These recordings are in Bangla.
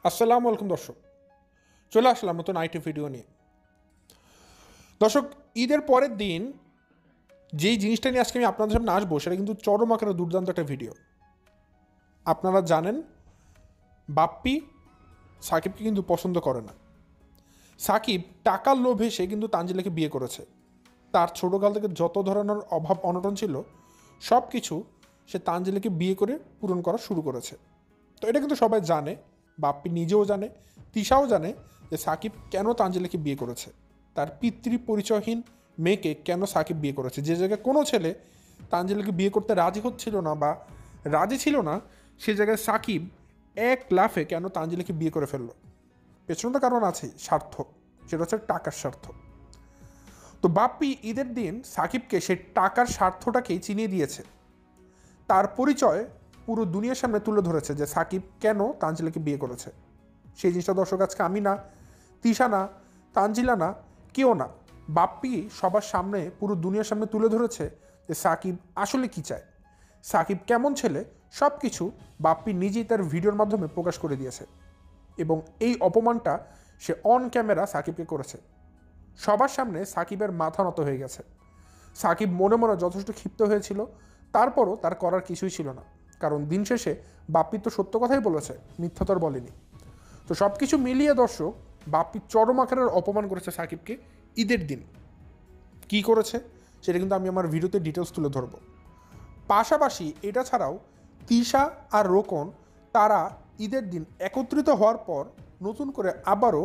আসসালামু আলাইকুম দর্শক, চলে আসলাম নতুন আইটি ভিডিও নিয়ে। দর্শক, ঈদের পরের দিন যেই জিনিসটা নিয়ে আজকে আমি আপনাদের সামনে আসবো সেটা কিন্তু চরম আকারে দুর্দান্ত একটা ভিডিও। আপনারা জানেন বাপ্পি সাকিবকে কিন্তু পছন্দ করে না। সাকিব টাকার লোভে সে কিন্তু তানজিলাকে বিয়ে করেছে। তার ছোটোকাল থেকে যত ধরনের অভাব অনটন ছিল সব কিছু সে তানজিলাকে বিয়ে করে পূরণ করা শুরু করেছে। তো এটা কিন্তু সবাই জানে, বাপ্পি নিজেও জানে, তিশাও জানে যে সাকিব কেন তানজিলাকে বিয়ে করেছে, তার পিতৃ পরিচয়হীন মেয়েকে কেন সাকিব বিয়ে করেছে। যে জায়গায় কোনো ছেলে তানজিলাকে বিয়ে করতে রাজি হচ্ছিল না বা রাজি ছিল না, সে জায়গায় সাকিব এক লাফে কেন তানজিলাকে বিয়ে করে ফেললো। পেছনে তো কারণ আছেই, স্বার্থ, সেটা হচ্ছে টাকার স্বার্থ। তো বাপ্পি ঈদের দিন সাকিবকে সেই টাকার স্বার্থটাকেই চিনিয়ে দিয়েছে। তার পরিচয় পুরো দুনিয়ার সামনে তুলে ধরেছে যে সাকিব কেন তানজিলাকে বিয়ে করেছে। সেই জিনিসটা দর্শক আজকে আমি না, তিশা না, তানজিলা না, কেউ না, বাপ্পি সবার সামনে পুরো দুনিয়ার সামনে তুলে ধরেছে যে সাকিব আসলে কী চায়, সাকিব কেমন ছেলে, সব কিছু বাপ্পি নিজেই তার ভিডিওর মাধ্যমে প্রকাশ করে দিয়েছে। এবং এই অপমানটা সে অন ক্যামেরা সাকিবকে করেছে। সবার সামনে সাকিবের মাথা নত হয়ে গেছে। সাকিব মনে মনে যথেষ্ট ক্ষিপ্ত হয়েছিল, তারপরও তার করার কিছুই ছিল না, কারণ দিন শেষে বাপ্পি তো সত্য কথাই বলেছে, মিথ্যাতর বলেনি। তো সব কিছু মিলিয়ে দর্শক, বাপ্পি চরম আকারের অপমান করেছে সাকিবকে ঈদের দিন। কি করেছে সেটা কিন্তু আমি আমার ভিডিওতে ডিটেলস তুলে ধরব। পাশাপাশি এটা ছাড়াও তিশা আর রোকন তারা ঈদের দিন একত্রিত হওয়ার পর নতুন করে আবারও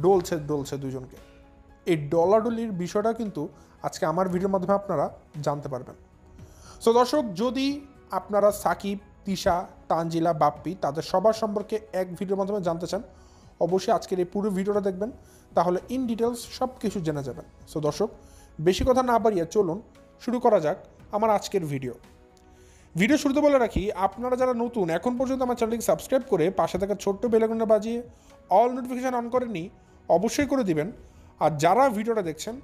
ডলছে দুজনকে। এই ডলাডলির বিষয়টা কিন্তু আজকে আমার ভিডিওর মাধ্যমে আপনারা জানতে পারবেন। সো দর্শক, যদি আপনারা সাকিব, তিশা, তানজিলা, বাপ্পি তাদের সবার সম্পর্কে এক ভিডিওর মাধ্যমে জানতে চান, অবশ্যই আজকের এই পুরো ভিডিওটা দেখবেন, তাহলে ইন ডিটেলস সব কিছু জেনে যাবেন। সো দর্শক, বেশি কথা না বাড়িয়ে চলুন শুরু করা যাক আমার আজকের ভিডিও। শুরুতে বলে রাখি, আপনারা যারা নতুন এখন পর্যন্ত আমার চ্যানেলটিকে সাবস্ক্রাইব করে পাশে থাকা ছোট্ট বেল আইকনটা বাজিয়ে অল নোটিফিকেশান অন করেননি, অবশ্যই করে দিবেন। আর যারা ভিডিওটা দেখছেন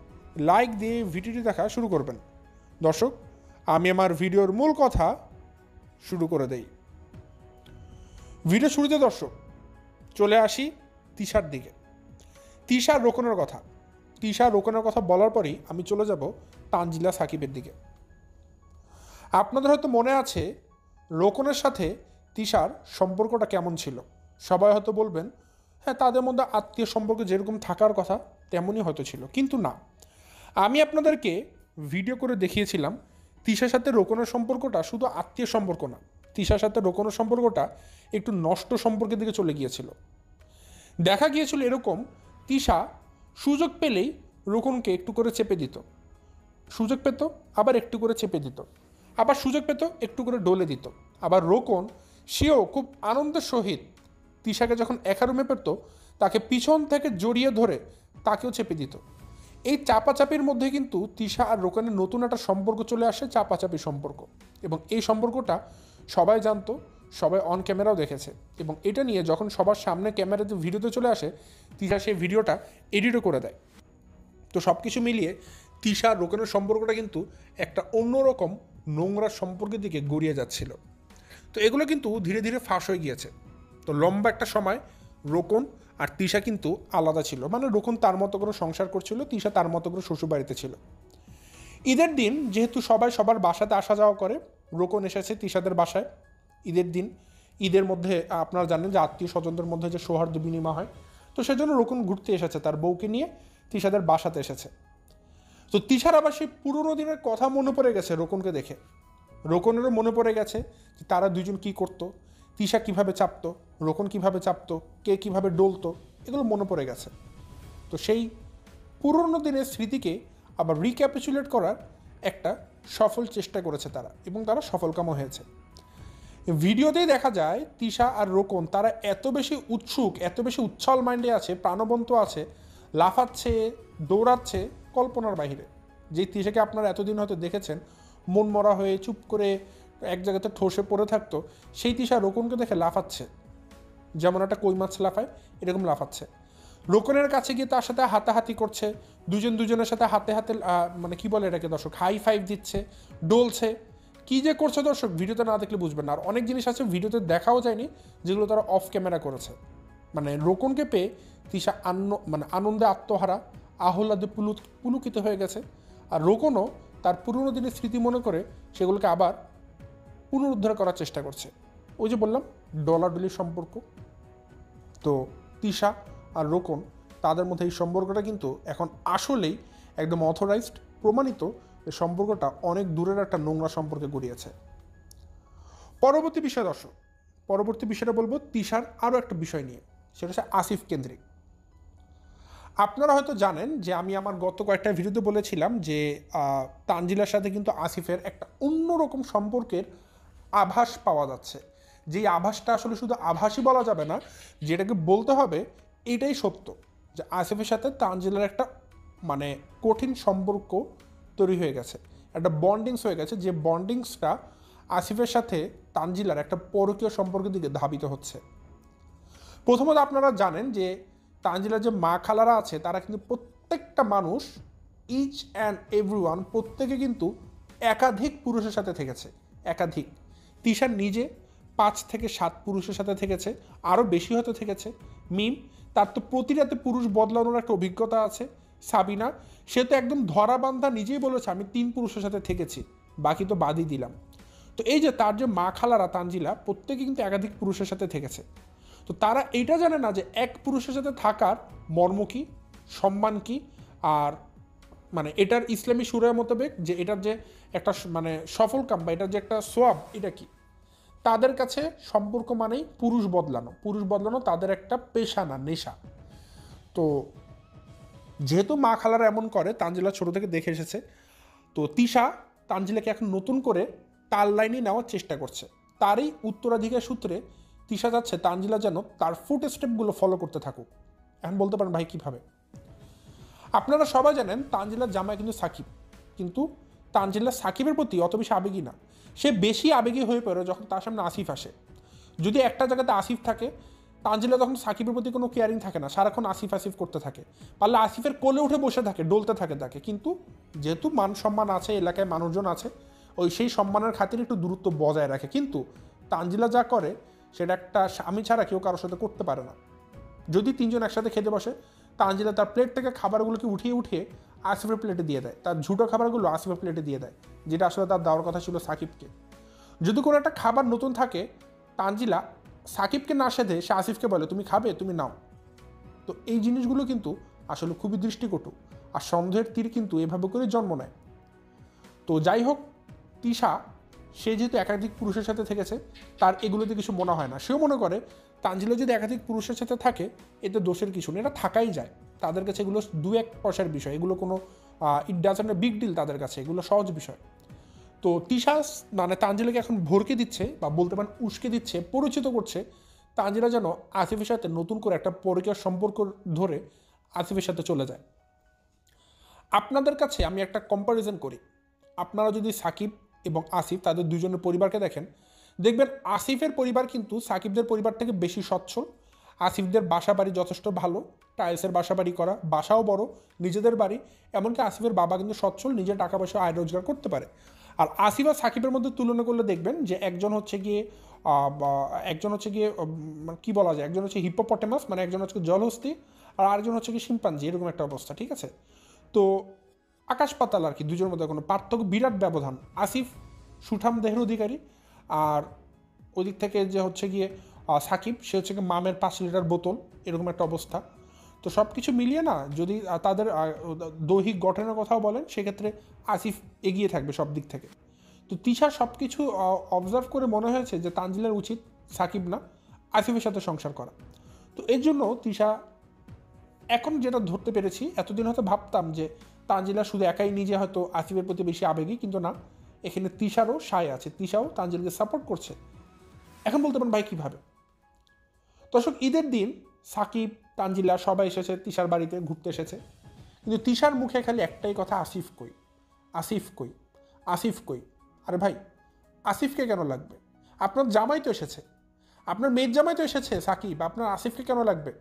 লাইক দিয়ে ভিডিওটি দেখা শুরু করবেন। দর্শক, আমি আমার ভিডিওর মূল কথা শুরু করে দেই। ভিডিও শুরুতে দর্শক চলে আসি তিশার দিকে। তিশা রোকনের কথা বলার পরেই আমি চলে যাব তানজিলা সাকিবের দিকে। আপনাদের হয়তো মনে আছে রোকনের সাথে তিশার সম্পর্কটা কেমন ছিল। সবাই হয়তো বলবেন হ্যাঁ, তাদের মধ্যে আত্মীয় সম্পর্ক যেরকম থাকার কথা তেমনই হয়তো ছিল, কিন্তু না। আমি আপনাদেরকে ভিডিও করে দেখিয়েছিলাম তিশার সাথে রোকনের সম্পর্কটা শুধু আত্মীয় সম্পর্ক না, তিশার সাথে রোকনের সম্পর্কটা একটু নষ্ট সম্পর্কের দিকে চলে গিয়েছিল। দেখা গিয়েছিল এরকম, তিশা সুযোগ পেলেই রোকনকে একটু করে চেপে দিত, সুযোগ পেত আবার একটু করে চেপে দিত, আবার সুযোগ পেত একটু করে ডলে দিত। আবার রোকন সেও খুব আনন্দের সহিত তিশাকে যখন একা রুমে পেত তাকে পিছন থেকে জড়িয়ে ধরে তাকেও চেপে দিত। এই চাপাচাপির মধ্যে কিন্তু তিশা আর রোকনের নতুন একটা সম্পর্ক চলে আসে, চাপাচাপি সম্পর্ক। এবং এই সম্পর্কটা সবাই জানতো, সবাই অন ক্যামেরাও দেখেছে। এবং এটা নিয়ে যখন সবার সামনে ক্যামেরাতে ভিডিওতে চলে আসে, তিশা সেই ভিডিওটা এডিটও করে দেয়। তো সব কিছু মিলিয়ে তিশা আর রোকনের সম্পর্কটা কিন্তু একটা অন্যরকম নোংরা সম্পর্কের দিকে গড়িয়ে যাচ্ছিল। তো এগুলো কিন্তু ধীরে ধীরে ফাঁস হয়ে গিয়েছে। তো লম্বা একটা সময় রোকন আর তিশা কিন্তু আলাদা ছিল, মানে রোকন তার মতো করে সংসার করছিল, তিশা তার মতো করে শ্বশুরবাড়িতে ছিল। ঈদের দিন যেহেতু সবাই সবার বাসাতে আসা যাওয়া করে, রোকন এসেছে তিশাদের বাসায় ঈদের দিন। ঈদের মধ্যে আপনারা জানেন যে আত্মীয় স্বজনদের মধ্যে যে সৌহার্দ্য বিনিময় হয়, তো সেজন্য রোকন ঘুরতে এসেছে, তার বউকে নিয়ে তিশাদের বাসাতে এসেছে। তো তিশার আবার সেই পুরোনো দিনের কথা মনে পড়ে গেছে রোকনকে দেখে। রোকনেরও মনে পড়ে গেছে যে তারা দুজন কী করতো, তিশা কীভাবে চাপতো, রোকন কীভাবে চাপতো, কে কীভাবে ডলতো, এগুলো মনে পড়ে গেছে। তো সেই পুরনো দিনের স্মৃতিকে আবার রিক্যাপিচুলেট করার একটা সফল চেষ্টা করেছে তারা, এবং তারা সফলকামও হয়েছে। ভিডিওতেই দেখা যায় তিশা আর রোকন তারা এত বেশি উৎসুক, এত বেশি উচ্ছল মাইন্ডে আছে, প্রাণবন্ত আছে, লাফাচ্ছে, দৌড়াচ্ছে কল্পনার বাহিরে। যে তিশাকে আপনারা এতদিন হয়তো দেখেছেন মন মরা হয়ে চুপ করে এক জায়গাতে ঠোসে পড়ে থাকতো, সেই তিশা রোকনকে দেখে লাফাচ্ছে, যেমন একটা কই মাছ লাফায় এরকম লাফাচ্ছে। রোকনের কাছে গিয়ে তার সাথে হাতাহাতি করছে, দুজনের সাথে হাতে হাতে মানে কি বলে এটাকে দর্শক, হাই ফাইভ দিচ্ছে, ডলছে। কী যে করছে দর্শক ভিডিওতে না দেখলে বুঝবেন না। আর অনেক জিনিস আছে ভিডিওতে দেখাও যায়নি যেগুলো তারা অফ ক্যামেরা করেছে। মানে রোকনকে পেয়ে তিশা আনন্দে আত্মহারা, আহ্লাদে পুলকিত হয়ে গেছে। আর রোকনও তার পুরনো দিনের স্মৃতি মনে করে সেগুলোকে আবার পুনরুদ্ধার করার চেষ্টা করছে। ওই যে বললাম ডলাডলির সম্পর্ক, তো তিশা আর রোকন তাদের মধ্যে এই সম্পর্কটা কিন্তু এখন আসলেই একদম অথরাইজড, প্রমাণিত এই সম্পর্কটা অনেক দূরের একটা নোংরা সম্পর্কে গড়িয়েছে। পরবর্তী বিষয় দর্শক, পরবর্তী বিষয়টা বলবো তিশার আরও একটা বিষয় নিয়ে, সেটা হচ্ছে আসিফ কেন্দ্রিক। আপনারা হয়তো জানেন যে আমি আমার গত কয়েকটা ভিডিওতে বলেছিলাম যে তানজিলার সাথে কিন্তু আসিফের একটা অন্যরকম সম্পর্কের আভাস পাওয়া যাচ্ছে। যেই আভাসটা আসলে শুধু আভাসই বলা যাবে না, যেটাকে বলতে হবে এটাই সত্য, যে আসিফের সাথে তানজিলার একটা মানে কঠিন সম্পর্ক তৈরি হয়ে গেছে, একটা বন্ডিংস হয়ে গেছে, যে বন্ডিংসটা আসিফের সাথে তানজিলার একটা পরকীয় সম্পর্কের দিকে ধাবিত হচ্ছে। প্রথমত আপনারা জানেন যে তানজিলার যে মা খালারা আছে তারা কিন্তু প্রত্যেকটা মানুষ, ইচ অ্যান্ড এভরিওয়ান, প্রত্যেকে কিন্তু একাধিক পুরুষের সাথে থেকেছে, একাধিক। তিশা নিজে 5 থেকে 7 পুরুষের সাথে থেকেছে, আরও বেশি হয়তো থেকেছে। মিম, তার তো প্রতি রাতে পুরুষ বদলানোর একটা অভিজ্ঞতা আছে। সাবিনা, সে তো একদম ধরা বান্ধা নিজেই বলেছে আমি 3 পুরুষের সাথে থেকেছি, বাকি তো বাদই দিলাম। তো এই যে তার যে মা খালারা তানজিলা প্রত্যেকে কিন্তু একাধিক পুরুষের সাথে থেকেছে। তো তারা এইটা জানে না যে এক পুরুষের সাথে থাকার মর্ম কী, সম্মান কী, আর মানে এটার ইসলামী সুরের মোতাবেক যে এটার যে একটা মানে সফল কাম বা এটার যে একটা সোয়াব, এটা কি তাদের কাছে সম্পর্ক মানেই পুরুষ বদলানো। পুরুষ বদলানো তাদের একটা পেশা না, নেশা। তো যেহেতু মা খালারা এমন করে, তানজিলা ছোট থেকে দেখে এসেছে, তো তিশা তানজিলাকে এখন নতুন করে তার লাইনে নেওয়ার চেষ্টা করছে। তারই উত্তরাধিকার সূত্রে তিশা যাচ্ছে তানজিলা যেন তার ফুট স্টেপগুলো ফলো করতে থাকুক। এখন বলতে পারেন ভাই কীভাবে? আপনারা সবাই জানেন তানজিলার জামাই কিন্তু সাকিব, কিন্তু তানজিলা সাকিবের প্রতি অত বেশি আবেগী না। সে বেশি আবেগী হয়ে পড়ে যখন তার সামনে আসিফ আসে। যদি একটা জায়গাতে আসিফ থাকে, তানজিলা তখন সাকিবের প্রতি কোনো কেয়ারিং থাকে না, সারাক্ষণ আসিফ আসিফ করতে থাকে, পারলে আসিফের কোলে উঠে বসে থাকে, ডলতে থাকে তাকে। কিন্তু যেহেতু মান সম্মান আছে, এলাকায় মানুষজন আছে, ওই সেই সম্মানের খাতিরে একটু দূরত্ব বজায় রাখে। কিন্তু তানজিলা যা করে সেটা একটা স্বামী ছাড়া কেউ কারোর সাথে করতে পারে না। যদি 3 জন একসাথে খেতে বসে, তানজিলা তার প্লেট থেকে খাবারগুলোকে উঠিয়ে উঠিয়ে আসিফের প্লেটে দিয়ে দেয়, তার ঝুটো খাবারগুলো আসিফের প্লেটে দিয়ে দেয়, যেটা আসলে তার দেওয়ার কথা ছিল সাকিবকে। যদি কোনো একটা খাবার নতুন থাকে, তানজিলা সাকিবকে না সেধে সে আসিফকে বলে তুমি খাবে, তুমি নাও। তো এই জিনিসগুলো কিন্তু আসলে খুবই দৃষ্টিকটু, আর সন্দেহের তীর কিন্তু এভাবে করে জন্ম নেয়। তো যাই হোক, তিশা সে যেহেতু একাধিক পুরুষের সাথে থেকেছে, তার এগুলোতে কিছু মনে হয় না। সেও মনে করে তানজিলা যদি একাধিক পুরুষের সাথে থাকে এতে দোষের কিছু নেই, এটা থাকাই যায়। তাদের কাছে এগুলো 2-1 পয়সার বিষয়, এগুলো কোনো ইট ডাজন্ট বিগ ডিল তাদের কাছে, এগুলো সহজ বিষয়। তো তিশা মানে তানজিলাকে এখন ভরকে দিচ্ছে, বা বলতে পারেন উস্কে দিচ্ছে, পরিচিত করছে তানজিলা যেন আসিফের সাথে নতুন করে একটা পরকীয়ার সম্পর্ক ধরে আসিফের সাথে চলে যায়। আপনাদের কাছে আমি একটা কম্প্যারিজন করি। আপনারা যদি সাকিব এবং আসিফ তাদের দুজনের পরিবারকে দেখেন, দেখবেন আসিফের পরিবার কিন্তু সাকিবদের পরিবার থেকে বেশি সচ্ছল। আসিফদের বাসা বাড়ি যথেষ্ট ভালো, টাইলসের বাসা বাড়ি করা, বাসাও বড়, নিজেদের বাড়ি। এমনকি আসিফের বাবা কিন্তু সচ্ছল, নিজের টাকা পয়সা আয় রোজগার করতে পারে। আর আসিফ আর সাকিবের মধ্যে তুলনা করলে দেখবেন যে একজন হচ্ছে গিয়ে কী বলা যায়, একজন হচ্ছে হিপ্পোপটেমাস, মানে একজন হচ্ছে জলহস্তি, আর আরেকজন হচ্ছে কি শিম্পাঞ্জি, এরকম একটা অবস্থা, ঠিক আছে? তো আকাশ পাতাল আর কি, দুজনের মধ্যে কোনো পার্থক্য, বিরাট ব্যবধান। আসিফ সুঠাম দেহের অধিকারী, আর ওদিক থেকে যে হচ্ছে গিয়ে সাকিব, সে হচ্ছে গিয়ে মামের 5 লিটার বোতল, এরকম একটা অবস্থা। তো সব কিছু মিলিয়ে না, যদি তাদের দৈহিক গঠনের কথাও বলেন, সেক্ষেত্রে আসিফ এগিয়ে থাকবে সব দিক থেকে। তো তিশা সব কিছু অবজার্ভ করে মনে হয়েছে যে তানজিলার উচিত সাকিব না, আসিফের সাথে সংসার করা। তো এর জন্য তিশা এখন যেটা ধরতে পেরেছি, এতদিন হয়তো ভাবতাম যে তানজিলা শুধু একাই নিজে হয়তো আসিফের প্রতি বেশি আবেগী, কিন্তু না, এখানে তিশারও সায় আছে, তিশাও তানজিলাকে সাপোর্ট করছে। এখন বলতে পারেন ভাই কীভাবে? দর্শক, ঈদের দিন সাকিব, তানজিলা সবাই এসেছে তিশার বাড়িতে ঘুরতে এসেছে, কিন্তু তিশার মুখে খালি একটাই কথা, আসিফ কই, আসিফ কই, আসিফ কই। আরে ভাই, আসিফকে কেন লাগবে? আপনার জামাই তো এসেছে, আপনার মেয়ের জামাই তো এসেছে সাকিব, আপনার আসিফকে কেন লাগবে?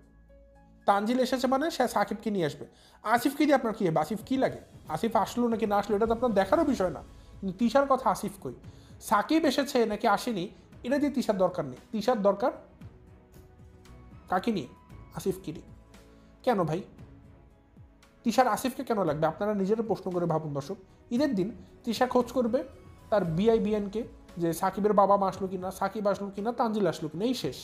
তানজিল এসেছে মানে সে সাকিবকে নিয়ে আসবে, আসিফকে দিয়ে আপনার কী হবে? আসিফ কী লাগে? আসিফ আসলো নাকি না আসলো এটা তো আপনার দেখারও বিষয় না। কিন্তু তিশার কথা আসিফ কই, সাকিব এসেছে নাকি আসেনি, এটা দিয়ে তিশার দরকার নেই। তিশার দরকার কাকে নিয়ে? আসিফ কিরি। কেন ভাই তিশার আসিফকে কেন লাগবে? আপনারা নিজেরা প্রশ্ন করে ভাবুন দর্শক। ঈদের দিন তিশা খোঁজ করবে তার বিআইবিএনকে যে সাকিবের বাবা মা আসলো কিনা, সাকিব আসলো কিনা, তানজিল আসলো কিনা, এই শেষ।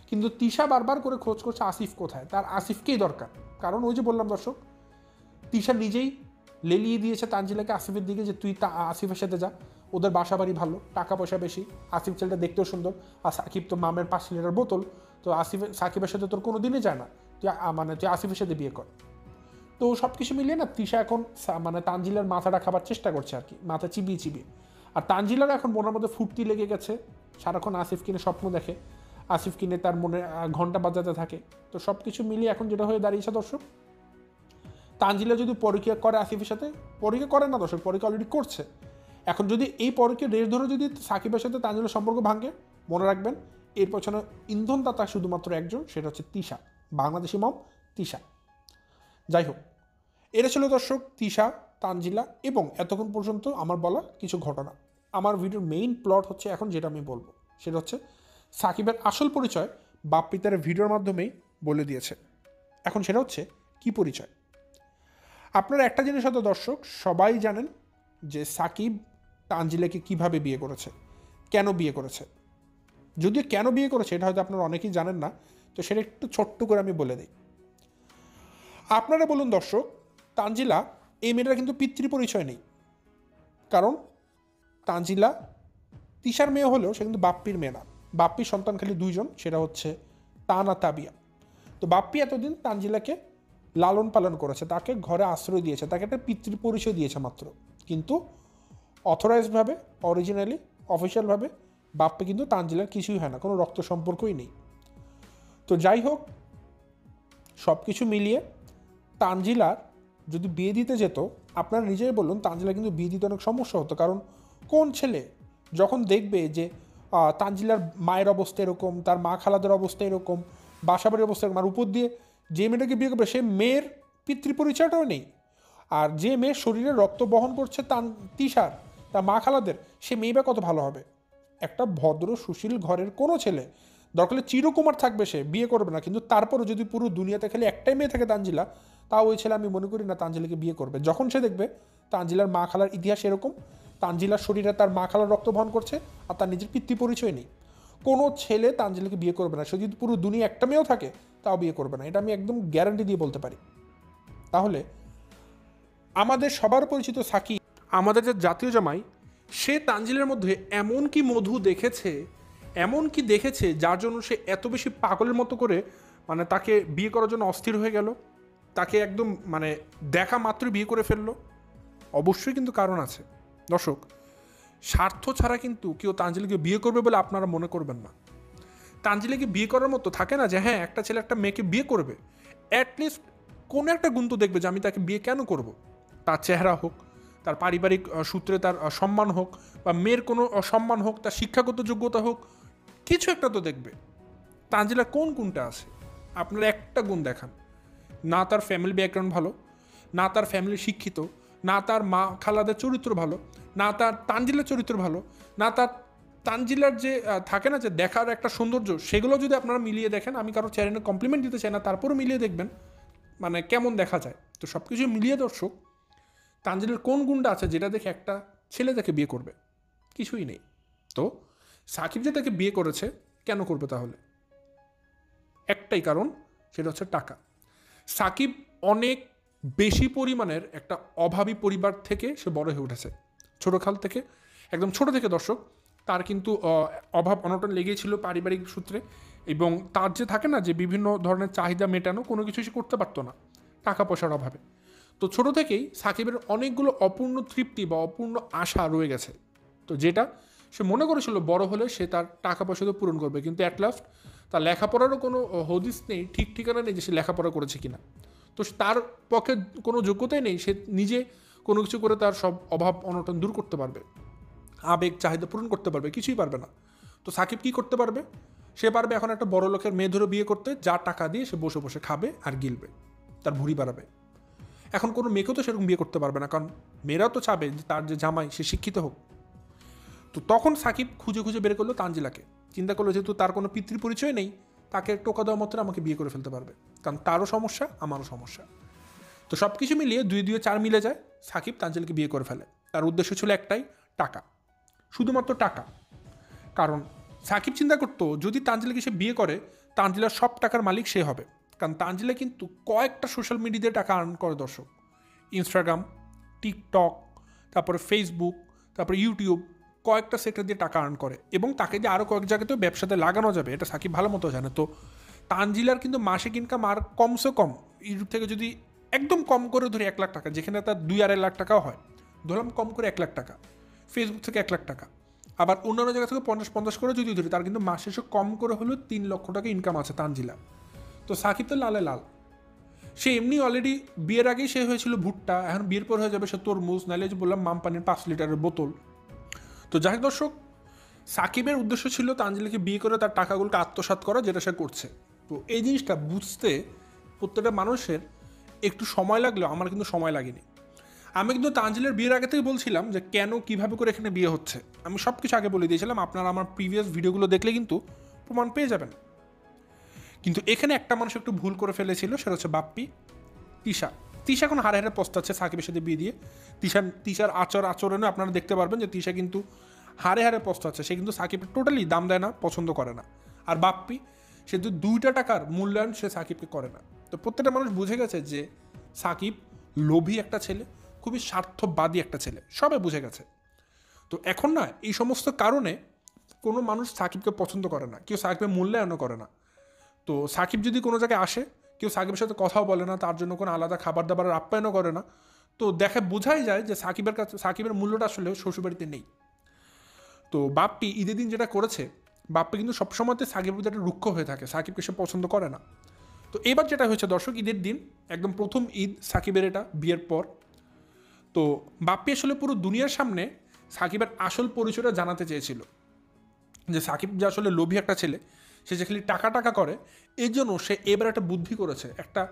কিন্তু তিশা বারবার করে খোঁজ করছে আসিফ কোথায়, তার আসিফকেই দরকার। কারণ ওই যে বললাম দর্শক, তিশা নিজেই লেলিয়ে দিয়েছে তানজিলাকে আসিফের দিকে যে তুই আসিফের সাথে যা, ওদের বাসা বাড়ি ভালো, টাকা পয়সা বেশি, আসিফ ছেলেটা দেখতেও সুন্দর, আর সাকিব তো মামের 5 লিটার বোতল, তো সাকিবের সাথে তোর কোনো দিনই যায় না, তুই আসিফের সাথে বিয়ে কর। তো সব কিছু মিলিয়ে না তিশা এখন তানজিলার মাথাটা খাবার চেষ্টা করছে আর কি, মাথা চিবিয়ে চিবিয়ে। আর তানজিলার এখন মনের মধ্যে ফুর্তি লেগে গেছে, সারাক্ষণ আসিফ কিনে স্বপ্ন দেখে, আসিফ কিনে তার মনে ঘন্টা বাজাতে থাকে। তো সব কিছু মিলিয়ে এখন যেটা হয়ে দাঁড়িয়েছে দর্শক, তানজিলা যদি পরীক্ষা করে আসিফের সাথে, পরীক্ষা করে না দর্শক, পরীক্ষা অলরেডি করছে। এখন যদি এই পরীক্ষা রেস ধরে যদি সাকিবের সাথে তানজিলার সম্পর্ক ভাঙে, মনে রাখবেন এর পেছনে ইন্ধনদাতা শুধুমাত্র একজন, সেটা হচ্ছে তিশা, বাংলাদেশি মম তিশা। যাই হোক, এটা ছিল দর্শক তিশা, তানজিলা এবং এতক্ষণ পর্যন্ত আমার বলা কিছু ঘটনা। আমার ভিডিওর মেইন প্লট হচ্ছে এখন যেটা আমি বলবো, সেটা হচ্ছে সাকিবের আসল পরিচয় বাপ্পি তার ভিডিওর মাধ্যমেই বলে দিয়েছে। এখন সেটা হচ্ছে কি পরিচয়? আপনারা একটা জিনিস হয়তো দর্শক সবাই জানেন যে সাকিব তানজিলাকে কিভাবে বিয়ে করেছে, কেন বিয়ে করেছে। যদিও কেন বিয়ে করেছে এটা হয়তো আপনারা অনেকেই জানেন না, তো সেটা একটু ছোট্ট করে আমি বলে দিই। আপনারা বলুন দর্শক, তানজিলা এই মেয়েটার কিন্তু পিতৃ পরিচয় নেই, কারণ তানজিলা তিশার মেয়ে হলেও সে কিন্তু বাপ্পির মেয়ে না। বাপ্পির সন্তান খালি 2 জন, সেটা হচ্ছে তান আর তাবিয়া। তো বাপ্পি এতদিন তানজিলাকে লালন পালন করেছে, তাকে ঘরে আশ্রয় দিয়েছে, তাকে একটা পিতৃ পরিচয় দিয়েছে মাত্র। কিন্তু অথরাইজডভাবে, অরিজিনালি, অফিসিয়ালভাবে বাপ্পি কিন্তু তানজিলার কিছুই হয় না, কোনো রক্ত সম্পর্কই নেই। তো যাই হোক, সব কিছু মিলিয়ে তানজিলার যদি বিয়ে দিতে যেত, আপনারা নিজেই বলুন তানজিলা কিন্তু বিয়ে দিতে অনেক সমস্যা হতো। কারণ কোন ছেলে যখন দেখবে যে তানজিলার মায়ের অবস্থা এরকম, তার মা খালাদের অবস্থা এরকম, বাসাবাড়ির অবস্থা এরকম, আর উপর দিয়ে যে মেয়েটাকে বিয়ে করবে সে মেয়ের পিতৃ পরিচয়টাও নেই, আর যে মেয়ের শরীরে রক্ত বহন করছে তিশার, তার মা খালাদের, সে মেয়ে বা কত ভালো হবে? একটা ভদ্র সুশীল ঘরের কোনো ছেলে দরকার হলে চিরকুমার থাকবে, সে বিয়ে করবে না। কিন্তু তারপরও যদি পুরো দুনিয়াতে খালি একটাই মেয়ে থাকে তানজিলা, তাও ওই ছেলে আমি মনে করি না তানজিলাকে বিয়ে করবে। যখন সে দেখবে তানজিলার মা খালার ইতিহাস এরকম, তানজিলার শরীরে তার মা খালার রক্ত বহন করছে, আর তার নিজের পিতৃ পরিচয় নেই, কোনো ছেলে তানজিলাকে বিয়ে করবে না। সে যদি পুরো দুনিয়া একটা মেয়েও থাকে তাও বিয়ে করবে না, এটা আমি একদম গ্যারান্টি দিয়ে বলতে পারি। তাহলে আমাদের সবার পরিচিত সাকিব, আমাদের যে জাতীয় জামাই, সে তানজিলের মধ্যে এমন কি মধু দেখেছে, এমন কি দেখেছে যার জন্য সে এত বেশি পাগলের মতো করে তাকে বিয়ে করার জন্য অস্থির হয়ে গেল, তাকে একদম দেখা মাত্রই বিয়ে করে ফেললো। অবশ্যই কিন্তু কারণ আছে দর্শক, স্বার্থ ছাড়া কিন্তু কেউ তানজিলকে বিয়ে করবে বলে আপনারা মনে করবেন না। তানজিলাকে বিয়ে করার মতো থাকে না যে হ্যাঁ একটা ছেলে একটা মেয়েকে বিয়ে করবে, অ্যাটলিস্ট কোনো একটা গুণ তো দেখবে যে আমি তাকে বিয়ে কেন করব। তার চেহারা হোক, তার পারিবারিক সূত্রে তার সম্মান হোক, বা মেয়ের কোনো সম্মান হোক, তার শিক্ষাগত যোগ্যতা হোক, কিছু একটা তো দেখবে। তানজিলা কোন গুণটা আছে? আপনারা একটা গুণ দেখান। না তার ফ্যামিলি ব্যাকগ্রাউন্ড ভালো, না তার ফ্যামিলি শিক্ষিত, না তার মা খালাদের চরিত্র ভালো, না তার তানজিলার চরিত্র ভালো, না তার তানজিলার যে থাকে না যে দেখার একটা সৌন্দর্য, সেগুলো যদি আপনারা মিলিয়ে দেখেন, আমি কারো চ্যানেলে কমপ্লিমেন্ট দিতে চাই না, তারপরও মিলিয়ে দেখবেন কেমন দেখা যায়। তো সব কিছু মিলিয়ে দর্শক, তানজিলার কোন গুণটা আছে যেটা দেখে একটা ছেলে তাকে বিয়ে করবে? কিছুই নেই। তো সাকিব যে তাকে বিয়ে করেছে, কেন করবে তাহলে? একটাই কারণ, সেটা হচ্ছে টাকা। সাকিব অনেক বেশি পরিমাণের একটা অভাবী পরিবার থেকে সে বড় হয়ে উঠেছে, ছোটোকাল থেকে, একদম ছোট থেকে দর্শক। তার কিন্তু অভাব অনটন লেগেই ছিল পারিবারিক সূত্রে, এবং তার যে থাকে না যে বিভিন্ন ধরনের চাহিদা মেটানো, কোনো কিছু সে করতে পারতো না টাকা পয়সার অভাবে। তো ছোট থেকেই সাকিবের অনেকগুলো অপূর্ণ তৃপ্তি বা অপূর্ণ আশা রয়ে গেছে, তো যেটা সে মনে করেছিল বড় হলে সে তার টাকা পয়সা তো পূরণ করবে। কিন্তু অ্যাট লাস্ট তার লেখাপড়ারও কোনো হদিস নেই, ঠিক ঠিকানা নেই যে সে লেখাপড়া করেছে কিনা। তো তার পক্ষে কোনো যোগ্যতাই নেই সে নিজে কোনো কিছু করে তার সব অভাব অনটন দূর করতে পারবে, আবেগ চাহিদা পূরণ করতে পারবে, কিছুই পারবে না। তো সাকিব কী করতে পারবে? সে পারবে এখন একটা বড় লোকের মেয়ে ধরে বিয়ে করতে, যা টাকা দিয়ে সে বসে বসে খাবে আর গিলবে, তার ভুঁড়ি বাড়াবে। এখন কোনো মেয়েকেও তো সেরকম বিয়ে করতে পারবে না, কারণ মেয়েরাও তো চাবে যে তার যে জামাই সে শিক্ষিত হোক। তো তখন সাকিব খুঁজে খুঁজে বের করলো তানজিলাকে, চিন্তা করলো যেহেতু তার কোনো পিতৃ পরিচয় নেই, তাকে টোকা দেওয়া মাত্র আমাকে বিয়ে করে ফেলতে পারবে, কারণ তারও সমস্যা আমারও সমস্যা। তো সব কিছু মিলিয়ে 2-2-4 মিলে যায়, সাকিব তানজিলাকে বিয়ে করে ফেলে। তার উদ্দেশ্য ছিল একটাই, টাকা, শুধুমাত্র টাকা। কারণ সাকিব চিন্তা করতো যদি তানজিলাকে সে বিয়ে করে, তানজিলার সব টাকার মালিক সে হবে। কারণ তানজিলা কিন্তু কয়েকটা সোশ্যাল মিডিয়াতে টাকা আর্ন করে দর্শক, ইনস্টাগ্রাম, টিকটক, তারপরে ফেসবুক, তারপরে ইউটিউব, কয়েকটা সেক্টর দিয়ে টাকা আর্ন করে, এবং তাকে যে আরও কয়েক জায়গাতেও ব্যবসাতে লাগানো যাবে এটা সাকিব ভালো মতো জানে। তো তানজিলার কিন্তু মাসিক ইনকাম আর কমসে কম ইউটিউব থেকে যদি একদম কম করে ধরি 1 লাখ টাকা, যেখানে তার 2-2.5 লাখ টাকাও হয়, ধরলাম কম করে 1 লাখ টাকা, ফেসবুক থেকে 1 লাখ টাকা, আবার অন্যান্য জায়গা থেকে 50-50 করে যদি ধরি, তার কিন্তু মাস শেষে কম করে হলেও 3 লক্ষ টাকা ইনকাম আছে তানজিলা। তো সাকিব তো লালে লাল, সে এমনি অলরেডি বিয়ের আগেই সে হয়েছিল ভুট্টা, এখন বিয়ের পর হয়ে যাবে সে তরমুজ, নাহলে যে বললাম মামপানির 5 লিটারের বোতল। তো যাই হোক দর্শক, সাকিবের উদ্দেশ্য ছিল তানজিলাকে বিয়ে করে তার টাকাগুলোকে আত্মসাৎ করা, যেটা সে করছে। তো এই জিনিসটা বুঝতে প্রত্যেকটা মানুষের একটু সময় লাগলেও আমার কিন্তু সময় লাগেনি। আমি কিন্তু তানজিলার বিয়ের আগে থেকে বলছিলাম যে কেন কীভাবে করে এখানে বিয়ে হচ্ছে, আমি সব কিছু আগে বলে দিয়েছিলাম, আপনারা আমার প্রিভিয়াস ভিডিওগুলো দেখলে কিন্তু প্রমাণ পেয়ে যাবেন। কিন্তু এখানে একটা মানুষ একটু ভুল করে ফেলেছিল, সেটা হচ্ছে বাপ্পি। তিশা এখন হারে হারে পস্তাচ্ছে সাকিবের সাথে বিয়ে দিয়ে। তিশার আচরণে আপনারা দেখতে পারবেন যে তিশা কিন্তু হারে হারে পস্তাচ্ছে, সে কিন্তু সাকিবের টোটালি দাম দেয় না, পছন্দ করে না। আর বাপ্পি, সে 2টা টাকার মূল্যায়ন সে সাকিবকে করে না। তো প্রত্যেকটা মানুষ বুঝে গেছে যে সাকিব লোভী একটা ছেলে, খুবই স্বার্থবাদী একটা ছেলে, সবাই বুঝে গেছে। তো এখন না এই সমস্ত কারণে কোনো মানুষ সাকিবকে পছন্দ করে না, কেউ সাকিবের মূল্যায়নও করে না। তো সাকিব যদি কোনো জায়গায় আসে, কেউ সাকিবের সাথে কথাও বলে না, তার জন্য কোনো আলাদা খাবার দাবারের আপ্যায়নও করে না। তো বোঝাই যায় যে সাকিবের মূল্যটা আসলে শ্বশুরবাড়িতে নেই। তো বাপ্পি ঈদের দিন যেটা করেছে, বাপ্পি কিন্তু সবসময়তে সাকিবের প্রতি একটা রুক্ষ হয়ে থাকে, সাকিবকে সে পছন্দ করে না। তো এবার যেটা হয়েছে দর্শক, ঈদের দিন একদম প্রথম ঈদ সাকিবের, এটা বিয়ের পর। তো বাপ্পি আসলে পুরো দুনিয়ার সামনে সাকিবের আসল পরিচয়টা জানাতে চেয়েছিল, যে সাকিব যে আসলে লোভী একটা ছেলে, সে যে খালি টাকা টাকা করে। এই জন্য সে এবার একটা বুদ্ধি করেছে, একটা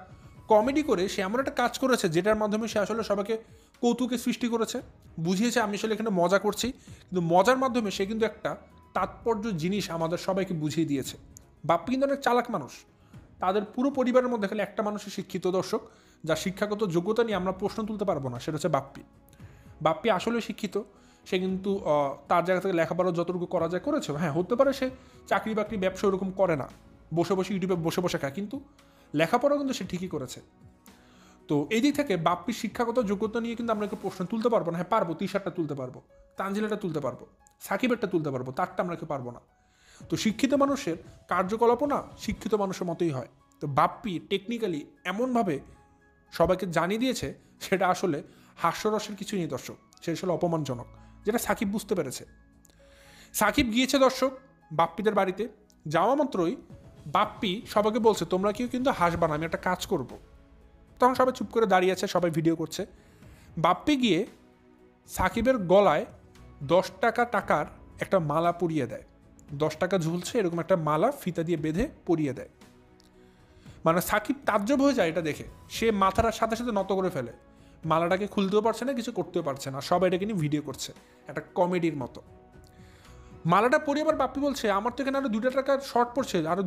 কমেডি করে সে এমন একটা কাজ করেছে যেটার মাধ্যমে সে আসলে সবাইকে কৌতুকের সৃষ্টি করেছে, বুঝিয়েছে আমি আসলে এখানে মজা করছি, কিন্তু মজার মাধ্যমে সে কিন্তু একটা তাৎপর্য জিনিস আমাদের সবাইকে বুঝিয়ে দিয়েছে। বাপ্পি কিন্তু অনেক চালাক মানুষ, তাদের পুরো পরিবারের মধ্যে খালি একটা মানুষের শিক্ষিত দর্শক, যার শিক্ষাগত যোগ্যতা নিয়ে আমরা প্রশ্ন তুলতে পারবো না, সেটা হচ্ছে বাপ্পি। বাপ্পি আসলে শিক্ষিত, সে কিন্তু তার জায়গা থেকে লেখাপড়া যতটুকু করা যায় করেছে। হ্যাঁ, হতে পারে সে চাকরি বাকরি ব্যবসা ওরকম করে না, বসে বসে ইউটিউবে বসে বসে খায়, কিন্তু লেখাপড়া কিন্তু সে ঠিকই করেছে। তো এই দিক থেকে বাপ্পির শিক্ষাগত যোগ্যতা নিয়ে কিন্তু আমরা একটু প্রশ্ন তুলতে পারবো না। হ্যাঁ পারবো, তিশারটা তুলতে পারবো, তানজিলাটা তুলতে পারবো, সাকিবেরটা তুলতে পারবো, তারটা আমরা কেউ পারবো না। তো শিক্ষিত মানুষের কার্যকলাপও না শিক্ষিত মানুষের মতোই হয়। তো বাপ্পি টেকনিক্যালি এমনভাবে সবাইকে জানিয়ে দিয়েছে, সেটা আসলে হাস্যরসের কিছু নেই দর্শক, সেটা আসলে অপমানজনক, যেটা সাকিব বুঝতে পেরেছে। সাকিব গিয়েছে দর্শক বাপ্পিদের বাড়িতে, যাওয়া মাত্রই বাপ্পি সবাইকে বলছে তোমরা কেউ কিন্তু হাসবা না, আমি একটা কাজ করব। তখন সবাই চুপ করে দাঁড়িয়ে আছে, সবাই ভিডিও করছে। বাপ্পি গিয়ে সাকিবের গলায় 10 টাকার একটা মালা পরিয়ে দেয়, 10 টাকা ঝুলছে এরকম একটা মালা ফিতা দিয়ে বেঁধে পরিয়ে দেয়। মানে সাকিব তাজ্জব হয়ে যায় এটা দেখে, সে মাথার সাথে সাথে নত করে ফেলে, মালাটাকে খুলতেও পারছে না, কিছু করতেও পারছে না, সবাই এটাকে নিয়ে ভিডিও করছে একটা কমেডির মতো। মালাটা পরে আবার বাপ্পি বলছে আমার তো এখানে আরো 2 টাকার শর্ট পড়ছে, আরো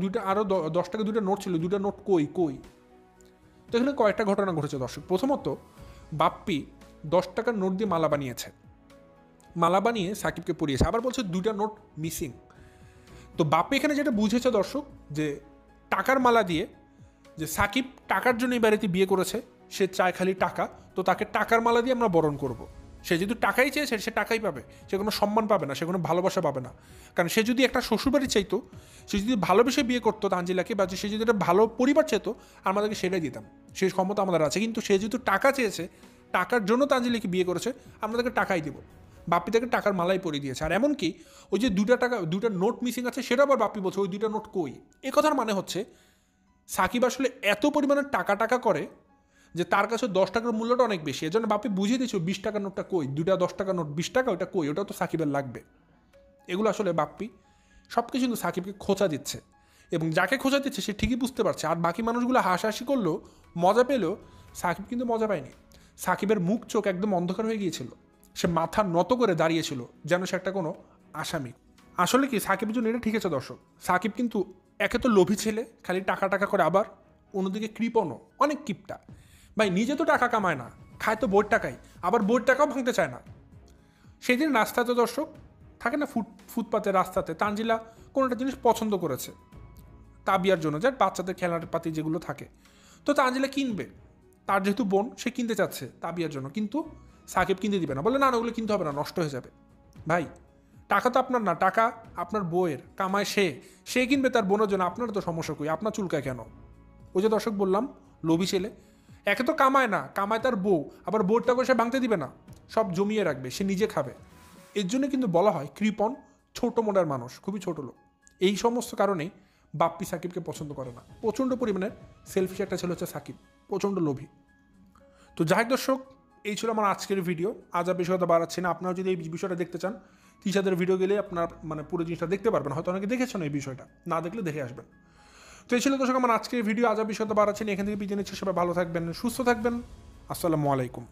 10 টাকা 2টা নোট ছিল, 2টা নোট কই। তো এখানে কয়েকটা ঘটনা ঘটেছে দর্শক। প্রথমত বাপ্পি 10 টাকার নোট দিয়ে মালা বানিয়েছে, মালা বানিয়ে সাকিবকে পরিয়েছে, আবার বলছে 2টা নোট মিসিং। তো বাপ্পি এখানে যেটা বুঝেছে দর্শক, যে টাকার মালা দিয়ে, যে সাকিব টাকার জন্য এই বাড়িতে বিয়ে করেছে, সে চায় খালি টাকা, তো তাকে টাকার মালা দিয়ে আমরা বরণ করব। সে যেহেতু টাকাই চেয়েছে, সে টাকাই পাবে, সে কোনো সম্মান পাবে না, সে কোনো ভালোবাসা পাবে না। কারণ সে যদি একটা শ্বশুরবাড়ি চাইতো, সে যদি ভালোবেসে বিয়ে করতো তানজিলাকে, বা সে যদি একটা ভালো পরিবার চাইতো, আমাদেরকে সেটাই দিতাম, সেই ক্ষমতা আমাদের আছে। কিন্তু সে যেহেতু টাকা চেয়েছে, টাকার জন্য তানজিলাকে বিয়ে করেছে, আমরা তাকে টাকাই দেবো। বাপ্পি তাকে টাকার মালাই পরিয়ে দিয়েছে। আর এমনকি ওই যে 2টা নোট মিসিং আছে, সেটা আবার বাপ্পি বলছে ওই 2টা নোট কই। এ কথার মানে হচ্ছে সাকিব আসলে এত পরিমাণে টাকা করে যে তার কাছে 10 টাকার মূল্যটা অনেক বেশি। এর জন্য বাপ্পি বুঝিয়ে দিয়েছে 20 টাকার নোটটা কই, 2টা 10 টাকার নোট 20 টাকা, ওটা কই, ওটা তো সাকিবের লাগবে। এগুলো আসলে বাপ্পি সব কিছু কিন্তু সাকিবকে খোঁচা দিচ্ছে, এবং যাকে খোঁচা দিচ্ছে সে ঠিকই বুঝতে পারছে। আর বাকি মানুষগুলো হাসাহাসি করলেও, মজা পেলেও, সাকিব কিন্তু মজা পায়নি। সাকিবের মুখ চোখ একদম অন্ধকার হয়ে গিয়েছিল, সে মাথা নত করে দাঁড়িয়েছিল যেন সে একটা কোনো আসামি। আসলে কি সাকিবের জন্য এটা ঠিক আছে দর্শক, সাকিব কিন্তু একে তো লোভী ছেলে, খালি টাকা টাকা করে, আবার অন্যদিকে কৃপণও, অনেক কিপটা। ভাই নিজে তো টাকা কামায় না, খায় তো বোর্ড টাকাই, আবার বোর্ড টাকাও ভাঙতে চায় না। সেদিন রাস্তাতে দর্শক থাকে না, ফুটপাতে রাস্তাতে তানজিলা কোনো একটা জিনিস পছন্দ করেছে তাবিয়ার জন্য, যার বাচ্চাদের খেলার পাতি যেগুলো থাকে, তো তানজিলা কিনবে। তার যেহেতু বোন, সে কিনতে চাচ্ছে তাবিয়ার জন্য, কিন্তু সাকিব কিনতে দিবে না, বলে না ওগুলো কিনতে হবে না, নষ্ট হয়ে যাবে। ভাই টাকা তো আপনার না, টাকা আপনার বউয়ের, কামায় সে কিনবে তার বোনের জন্য, আপনার তো সমস্যা কই, আপনার চুলকায় কেন? ওই যে দর্শক বললাম, লোভী ছেলে, একে তো কামায় না, কামায় তার বউ, আবার বোর্ডটাকে সে ভাঙতে দিবে না, সব জমিয়ে রাখবে, সে নিজে খাবে। এর জন্য কিন্তু বলা হয় কৃপণ, ছোট মোটার মানুষ, খুবই ছোট লোক। এই সমস্ত কারণেই বাপ্পি সাকিবকে পছন্দ করে না। প্রচণ্ড পরিমাণে সেলফিশ একটা ছেলে হচ্ছে সাকিব, প্রচণ্ড লোভী। তো যাই হোক দর্শক, এই ছিল আমার আজকের ভিডিও। আজ আর বিষয়টা বাড়াচ্ছি না। আপনারা যদি এই বিষয়টা দেখতে চান, টিচারদের ভিডিও গেলে আপনার মানে পুরো জিনিসটা দেখতে পারবেন। হয়তো অনেকে দেখেছেন এই বিষয়টা, না দেখলে দেখে আসবেন। তো এই ছিল দর্শক আমার আজকের ভিডিও। আজ আর বিষয়টা বাড়াচ্ছি না, এখান থেকে বিদায় নিচ্ছি। সবাই ভালো থাকবেন, সুস্থ থাকবেন। আসসালামু আলাইকুম।